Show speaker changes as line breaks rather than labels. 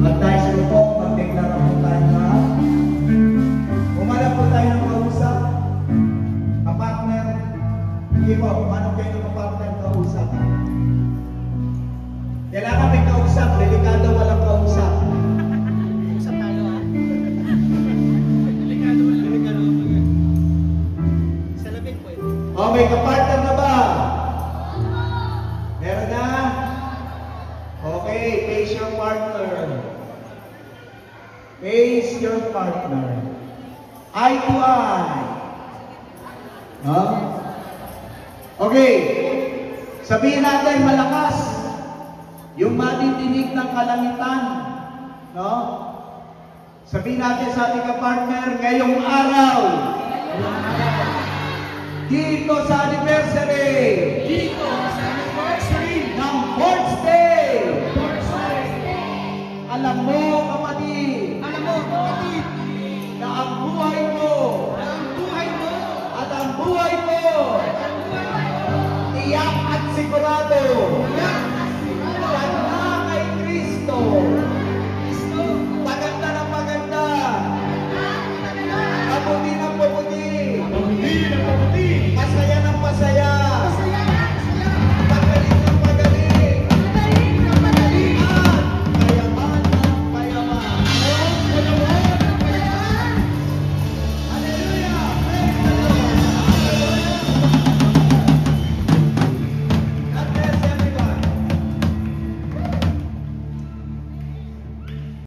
At dahil sa po, magdeklara po tayo na umanap po tayo ng kausap, kapartner. Hindi po, umanap kayo ng kapartner kausap. Kailangan may kausap, delikado walang kausap.
Kausap tayo ha. Delikado. Sa labing po ito.
O, may kapartner na ba? Meron na? Okay, face your partner. Face your partner. Eye to eye. No? Okay. Sabihin natin malakas yung matitinig ng kalangitan. No? Sabihin natin sa ating kapartner, ngayong araw, dito sa anniversary, ng Fourth Day, alam mo kapatid, na ang buhay mo, at ang buhay mo, tiyak at sigurado, na kay Kristo,